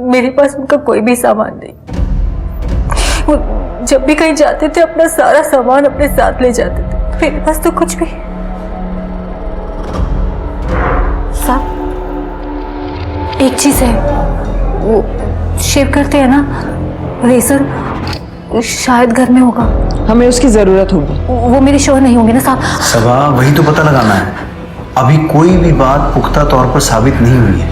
मेरे पास उनका कोई भी सामान नहीं। वो जब भी कहीं जाते थे अपना सारा सामान अपने साथ ले जाते थे, मेरे पास तो कुछ भी। साहब, एक चीज है, वो शेव करते हैं ना, रेजर शायद घर में होगा। हमें उसकी जरूरत होगी। वो मेरे श्योर नहीं होंगे ना साहब। सबा, वही तो पता लगाना है। अभी कोई भी बात पुख्ता तौर पर साबित नहीं हुई है।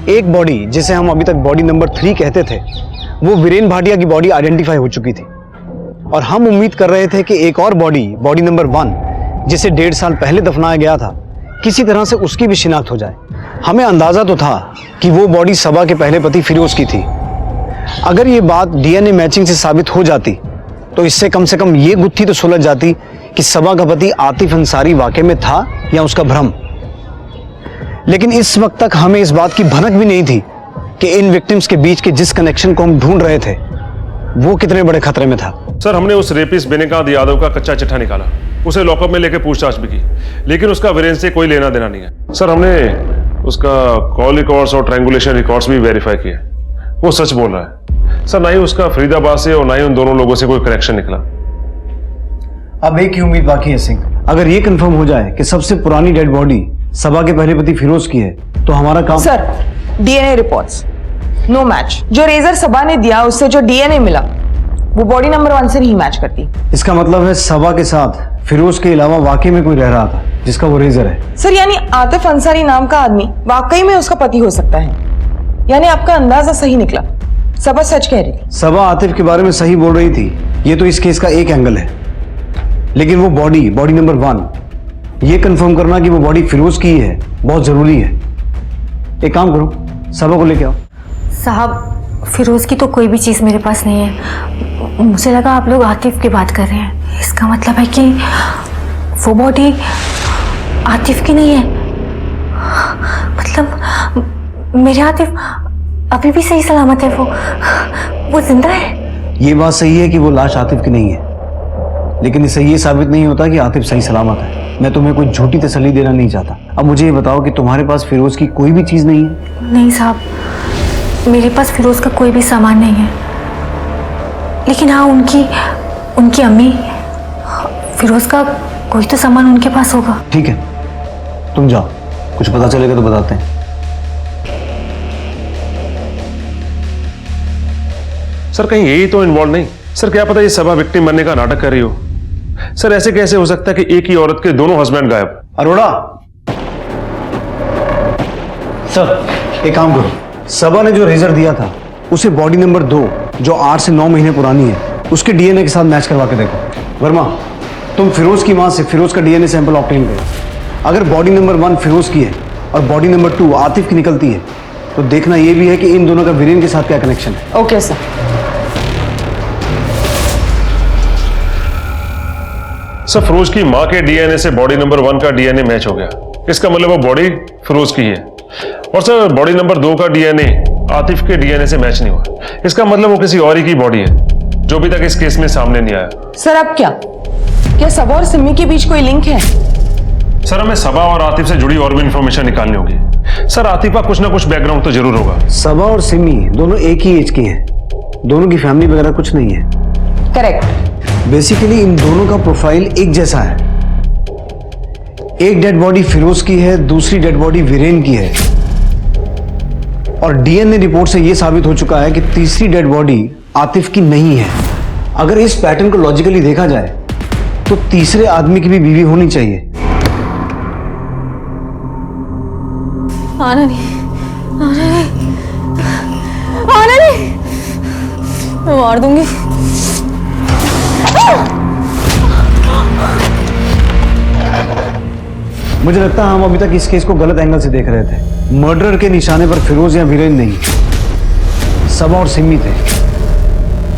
एक बॉडी जिसे हम अभी तक बॉडी नंबर 3 कहते थे, वो वीरेन भाटिया की बॉडी आइडेंटिफाई हो चुकी थी और हम उम्मीद कर रहे थे कि एक और बॉडी, बॉडी नंबर 1, जिसे 1.5 साल पहले दफनाया गया था, किसी तरह से उसकी भी शिनाख्त हो जाए। हमें अंदाजा तो था कि वो बॉडी सबा के पहले पति फिरोज की थी। अगर ये बात डीएनए मैचिंग से साबित हो जाती तो इससे कम से कम ये गुत्थी तो सुलझ जाती कि सबा का पति आतिफ अंसारी वाकई में था या उसका भ्रम। लेकिन इस वक्त तक हमें इस बात की भनक भी नहीं थी कि इन विक्टिम्स के बीच के जिस कनेक्शन को हम ढूंढ रहे थे वो कितने बड़े खतरे में था। सर, हमने उस रेपिस्ट बेनिकांत यादव का कच्चा चिट्ठा निकाला, उसे लॉकअप में लेकर पूछताछ भी की, लेकिन उसका वीरेन से कोई लेना देना नहीं है। सर, हमने उसका कॉल रिकॉर्ड्स और ट्रायंगुलेशन रिकॉर्ड्स भी वेरीफाई किए, वो सच बोल रहा है। सर, ना ही उसका फरीदाबाद से और ना ही उन दोनों लोगों से कोई कनेक्शन निकला। अब एक ही उम्मीद बाकी है सिंह, अगर ये कंफर्म हो जाए कि सबसे पुरानी डेड बॉडी सबा के पहले पति फिरोज की है तो हमारा काम। Sir, DNA reports no match. जो रेजर सबा ने दिया उससे जो डीएनए मिला वो बॉडी नंबर 1 से नहीं मैच करती। इसका मतलब है सबा के साथ फिरोज के अलावा वाकई में कोई रह रहा था जिसका वो रेजर है। सर, यानी आतिफ अंसारी नाम का आदमी वाकई में उसका पति हो सकता है। यानी आपका अंदाजा सही निकला, सबा सच कह रही थी। सबा आतिफ के बारे में सही बोल रही थी, ये तो इस केस का एक एंगल है। लेकिन वो बॉडी नंबर 1, ये कंफर्म करना कि वो बॉडी फिरोज की है बहुत जरूरी है। एक काम करो, सबा को लेके आओ। साहब, फिरोज की तो कोई भी चीज़ मेरे पास नहीं है। मुझे लगा आप लोग आतिफ की बात कर रहे हैं। इसका मतलब है कि वो बॉडी आतिफ की नहीं है। मतलब मेरे आतिफ अभी भी सही सलामत है, वो जिंदा है। ये बात सही है कि वो लाश आतिफ की नहीं है, लेकिन इससे ये साबित नहीं होता कि आतिफ सही सलामत है। मैं तुम्हें कोई झूठी तसल्ली देना नहीं चाहता। अब मुझे ये बताओ कि तुम्हारे पास फिरोज की कोई भी चीज़ नहीं है? नहीं साहब, मेरे पास फिरोज का कोई भी सामान नहीं है। लेकिन हाँ, उनकी अम्मी, फिरोज का कोई तो सामान उनके पास होगा। ठीक है, तुम जाओ, कुछ पता चलेगा तो बताते हैं। सर, कहीं यही तो इन्वॉल्व नहीं? सर, क्या पता ये सबा विक्टिम बनने का नाटक कर रही हो। सर, ऐसे कैसे हो सकता है कि एक ही औरत के दोनों हस्बैंड गायब? अरोड़ा, सर एक काम करो, सबा ने जो रेजर दिया था उसे बॉडी नंबर 2, जो 8 से 9 महीने पुरानी है, उसके डीएनए के साथ मैच करवा के देखो। वर्मा, तुम फिरोज की मां से फिरोज का डीएनए सैंपल ऑब्टेन करो। अगर बॉडी नंबर 1 फिरोज की है और बॉडी नंबर 2 आतिफ की निकलती है तो देखना यह भी है कि इन दोनों का वीरेन के साथ क्या कनेक्शन है। Okay sir. सर, फिरोज की मां के डीएनए से बॉडी नंबर 1 का डीएनए मैच हो गया। इसका मतलब वो बॉडी फिरोज की है। और सर, बॉडी नंबर 2 का डीएनए आतिफ के डीएनए से मैच नहीं हुआ। इसका मतलब वो किसी और ही की बॉडी है जो अभी तक इस केस में सामने नहीं आया। सर, अब क्या सबा और सिमी के बीच कोई लिंक है? सर, हमें सबा और आतिफ से जुड़ी और भी इंफॉर्मेशन निकालनी होगी। सर, आतिफ का कुछ ना कुछ बैकग्राउंड तो जरूर होगा। सबा और सिमी दोनों एक ही एज के हैं, दोनों की फैमिली वगैरह कुछ नहीं है। करेक्ट। बेसिकली इन दोनों का प्रोफाइल एक जैसा है। एक डेड बॉडी फिरोज की है, दूसरी डेड बॉडी वीरेन की है। और डीएनए रिपोर्ट से यह साबित हो चुका है कि तीसरी डेड बॉडी आतिफ की नहीं है। अगर इस पैटर्न को लॉजिकली देखा जाए तो तीसरे आदमी की भी बीवी होनी चाहिए। आना नहीं, आना नहीं, आना नहीं, मैं मार दूंगी। मुझे लगता है हम अभी तक इस केस को गलत एंगल से देख रहे थे। मर्डर के निशाने पर फिरोज या वीरेन नहीं, सबा और सिमी थे।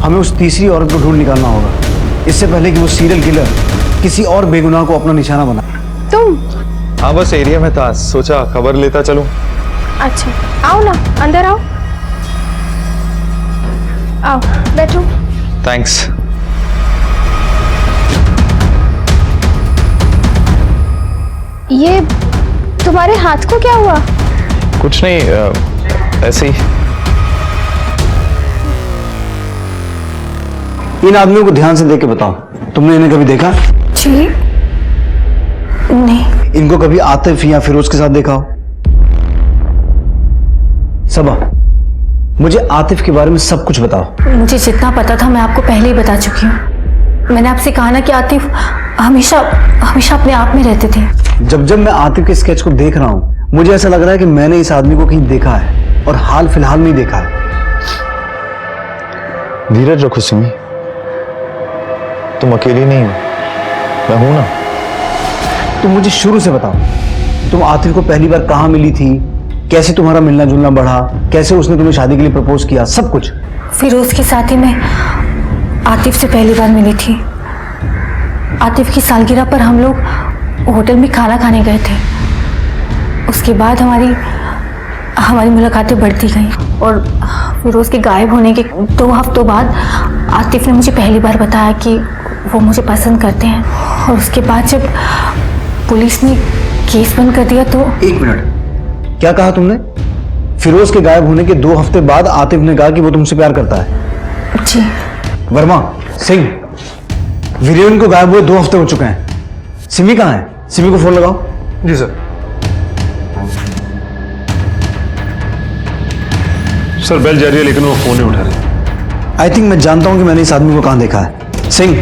हमें उस तीसरी औरत को ढूंढ निकालना होगा इससे पहले कि वो सीरियल किलर किसी और बेगुनाह को अपना निशाना बनाए। तुम? हाँ, बस एरिया में था, सोचा खबर लेता चलूं। अच्छा, आओ ना, अंदर आओ, आओ बैठो। थैंक्स। ये तुम्हारे हाथ को क्या हुआ? कुछ नहीं, ऐसे ही। इन आदमियों को ध्यान से देख के बताओ, तुमने इन्हें कभी देखा? जी नहीं। इनको कभी आतिफ या फिरोज के साथ देखा हो? सबा, मुझे आतिफ के बारे में सब कुछ बताओ। मुझे जितना पता था मैं आपको पहले ही बता चुकी हूँ। मैंने आपसे कहा ना कि आतिफ हमेशा हमेशा अपने आप में रहते थे। जब मैं आतिफ के स्केच को देख रहा हूँ मुझे ऐसा लग रहा है कि मैंने इस आदमी को कहीं देखा है और हाल फिलहाल में ही देखा है। धीरज रखो सिमी, तुम अकेली नहीं हो, मैं हूं ना। तुम मुझे शुरू से बताओ, तुम आतिफ को पहली बार कहाँ मिली थी, कैसे तुम्हारा मिलना जुलना बढ़ा, कैसे उसने तुम्हें शादी के लिए प्रपोज किया, सब कुछ। फिरोज के साथ ही मैं आतिफ से पहली बार मिली थी। आतिफ की सालगिरह पर हम लोग होटल में खाना खाने गए थे। उसके बाद हमारी मुलाकातें बढ़ती गई और फिरोज के गायब होने के 2 हफ्तों बाद आतिफ ने मुझे पहली बार बताया कि वो मुझे पसंद करते हैं। और उसके बाद जब पुलिस ने केस बंद कर दिया तो। 1 मिनट, क्या कहा तुमने? फिरोज के गायब होने के 2 हफ्ते बाद आतिफ ने कहा कि वो तुमसे प्यार करता है? जी। वर्मा, सिंह, वीरेन को गायब हुए 2 हफ्ते हो चुके हैं। सिमी कहाँ है? सिमी को फोन लगाओ। जी सर। सर बेल जा रही है लेकिन वो फोन नहीं उठा रही। आई थिंक मैं जानता हूं कि मैंने इस आदमी को कहां देखा है। सिंह,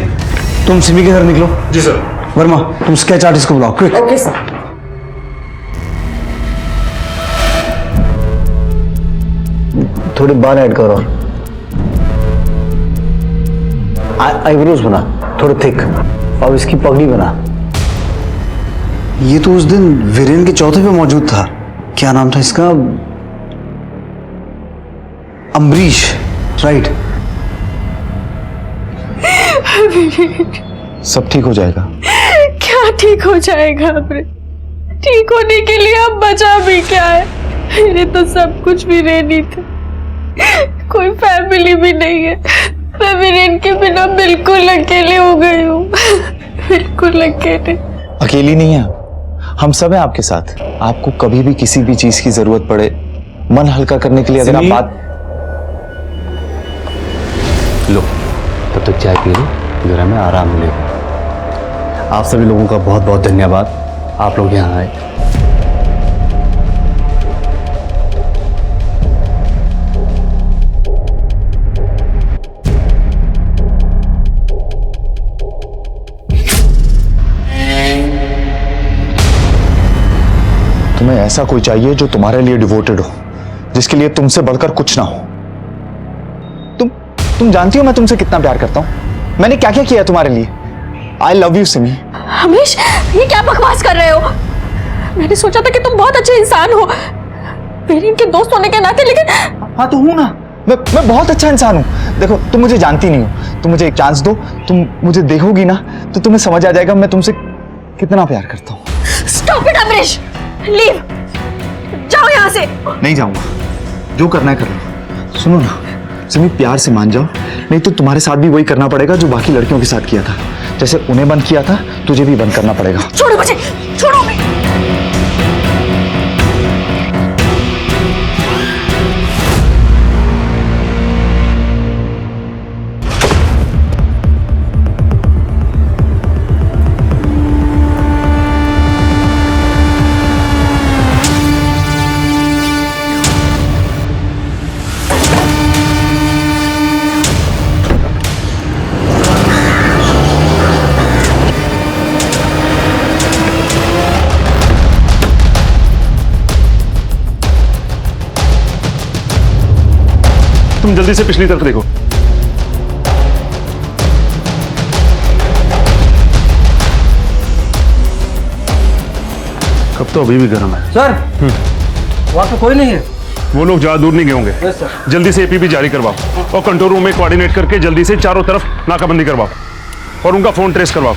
तुम सिमी के घर निकलो। जी सर। वर्मा, तुम स्केच आर्टिस्ट को बुलाओ, क्विक। Okay sir. थोड़े बाल ऐड करो, आईब्रोज बना थोड़े थिक, और इसकी पगड़ी बना। ये तो उस दिन वीरेन के चौथे पे मौजूद था। क्या नाम था इसका? अम्बरीश, राइट? सब ठीक हो जाएगा। क्या ठीक हो जाएगा? अपने ठीक होने के लिए अब बचा भी क्या है? मेरे तो सब कुछ वीरेन ही थे, कोई फैमिली भी नहीं है। मैं वीरेन के बिना बिल्कुल अकेले हो गई हूँ, बिल्कुल अकेले। अकेली नहीं है, हम सब हैं आपके साथ। आपको कभी भी किसी भी चीज की जरूरत पड़े, मन हल्का करने के लिए अगर आप बात। लो, तब तक चाय पी लो, जरा में आराम मिलेगा। आप सभी लोगों का बहुत बहुत धन्यवाद, आप लोग यहाँ आए। तुम्हें ऐसा कोई चाहिए जो तुम्हारे लिए डिवोटेड हो, जिसके लिए तुमसे बढ़कर कुछ ना हो। तुम जानती हो मैं तुमसे कितना प्यार करता हूं। मैंने क्या क्या किया तुम्हारे लिए। I love you Simi. हमेश, ये क्या बकवास कर रहे हो? मैंने सोचा था कि तुम बहुत अच्छे इंसान हो, वीरेन के दोस्त होने के नाते, लेकिन। हाँ तो हूं ना, मैं बहुत अच्छा इंसान हूं। देखो, तुम मुझे जानती नहीं हो, तुम मुझे एक चांस दो, तुम मुझे देखोगी ना तो तुम्हें समझ आ जाएगा मैं तुमसे कितना प्यार करता हूं। स्टॉप इट अमरीश, लीव, जाओ यहाँ से। नहीं जाऊंगा, जो करना है कर लो। सुनो ना सिमी, प्यार से मान जाओ, नहीं तो तुम्हारे साथ भी वही करना पड़ेगा जो बाकी लड़कियों के साथ किया था। जैसे उन्हें बंद किया था, तुझे भी बंद करना पड़ेगा। छोड़ो मुझे, छोड़ो। तुम जल्दी से पिछली तरफ देखो। कब तो अभी भी गर्म है। सर, वहां पे कोई नहीं है। वो लोग ज्यादा दूर नहीं गए होंगे। जल्दी से एपीपी जारी करवाओ और कंट्रोल रूम में कोऑर्डिनेट करके जल्दी से चारों तरफ नाकाबंदी करवाओ और उनका फोन ट्रेस करवाओ।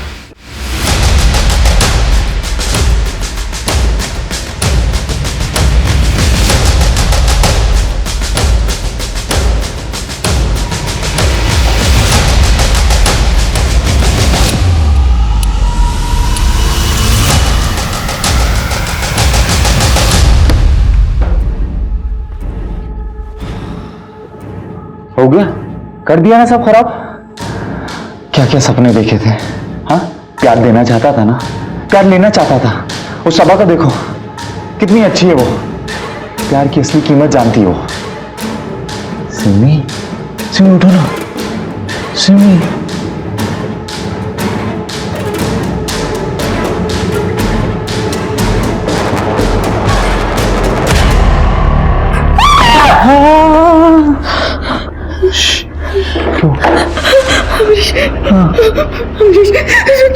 हो गया, कर दिया ना सब खराब। क्या क्या सपने देखे थे। हाँ, प्यार देना चाहता था ना, प्यार लेना चाहता था। उस सबा को देखो, कितनी अच्छी है वो, प्यार की असली कीमत जानती हो। सिमी, सिमी उठो ना, सिमी।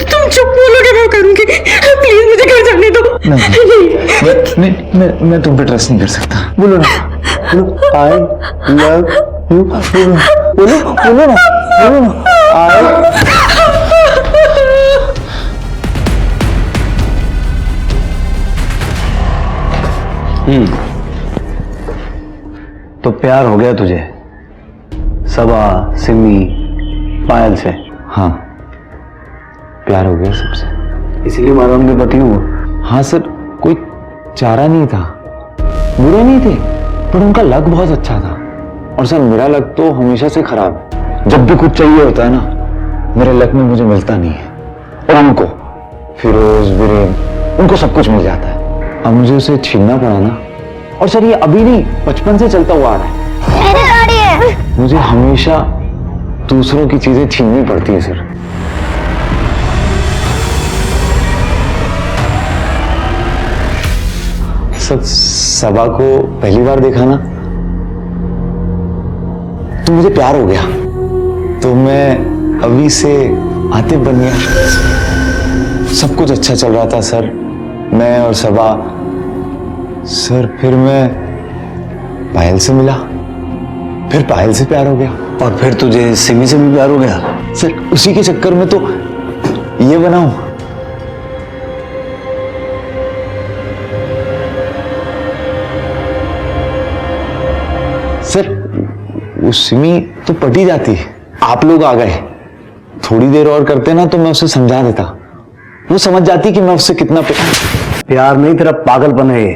तुम चुप बोलोगे मैं करूंगी, प्लीज मुझे घर जाने दो। नहीं, मैं तुम पे ट्रस्ट नहीं कर सकता। बोलो ना, आई लव यू, बोलो ना, तो प्यार हो गया तुझे सबा, सिमी, पायल से? हाँ, प्यार हो गया सबसे, इसीलिए मारा उनके पति हुआ। हाँ सर, कोई चारा नहीं था, बुरे नहीं थे, पर उनका लक बहुत अच्छा था। और सर मेरा लक तो हमेशा से खराब है, जब भी कुछ चाहिए होता है ना, मेरे लक में मुझे मिलता नहीं है। और उनको, फिरोज, वीरेन, उनको सब कुछ मिल जाता है। अब मुझे उसे छीनना पड़ा ना। और सर ये अभी नहीं, बचपन से चलता हुआ आ रहा है। मेरी गाड़ी है। मुझे हमेशा दूसरों की चीजें छीननी पड़ती है सर। सबा को पहली बार देखा ना तो मुझे प्यार हो गया, तो मैं अभी से आतिफ बन गया। सब कुछ अच्छा चल रहा था सर, मैं और सबा। सर फिर मैं पायल से मिला, फिर पायल से प्यार हो गया, और फिर तुझे सिमी से भी प्यार हो गया। सर उसी के चक्कर में तो ये बनाऊं। सर वो सिमी तो पटी जाती, आप लोग आ गए, थोड़ी देर और करते ना तो मैं उसे समझा देता, वो समझ जाती कि मैं उससे कितना प्यार नहीं, तेरा पागलपन है ये।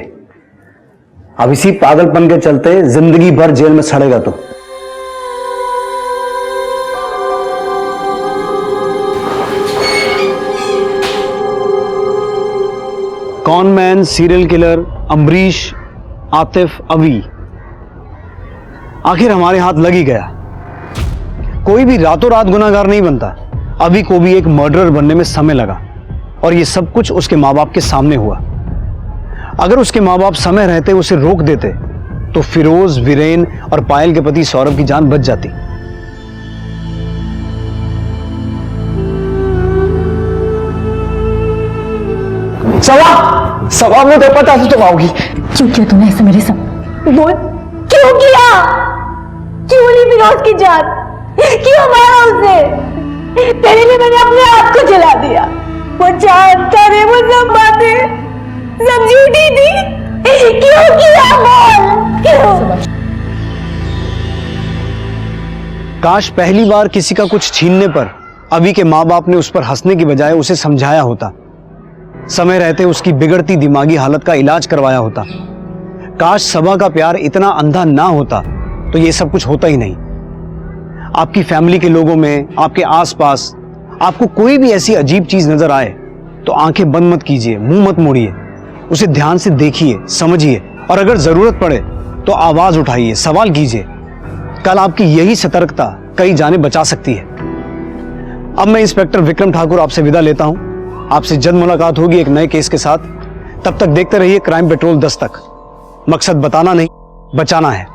अब इसी पागलपन के चलते जिंदगी भर जेल में सड़ेगा तो। Cone man, serial killer, Amrish, Atif, अवी, आखिर हमारे हाथ लग ही गया। कोई भी रातों रात गुनाहगार नहीं बनता। अभी को भी एक मर्डरर बनने में समय लगा, और ये सब कुछ उसके माँ बाप के सामने हुआ। अगर उसके माँ बाप समय रहते उसे रोक देते तो फिरोज, वीरेन और पायल के पति सौरभ की जान बच जाती। सवा मुझे पता था तुम आओगी। क्यों किया तूने ऐसा मेरे साथ? बोल क्यों किया? क्यों ली फिरोज की जान? क्यों मारा उसे? तेरे लिए मैंने अपने आप को जला दिया। वो जानता रे, वो सब बातें सब झूठी थी। क्यों किया? बोल क्यों? काश पहली बार किसी का कुछ छीनने पर अभी के माँ बाप ने उस पर हंसने की बजाय उसे समझाया होता, समय रहते उसकी बिगड़ती दिमागी हालत का इलाज करवाया होता। काश सबा का प्यार इतना अंधा ना होता तो ये सब कुछ होता ही नहीं। आपकी फैमिली के लोगों में, आपके आसपास आपको कोई भी ऐसी अजीब चीज नजर आए तो आंखें बंद मत कीजिए, मुंह मत मोड़िए, उसे ध्यान से देखिए, समझिए, और अगर जरूरत पड़े तो आवाज उठाइए, सवाल कीजिए। कल आपकी यही सतर्कता कई जाने बचा सकती है। अब मैं इंस्पेक्टर विक्रम ठाकुर आपसे विदा लेता हूं। आपसे जल्द मुलाकात होगी एक नए केस के साथ। तब तक देखते रहिए क्राइम पेट्रोल 10 तक। मकसद बताना नहीं, बचाना है।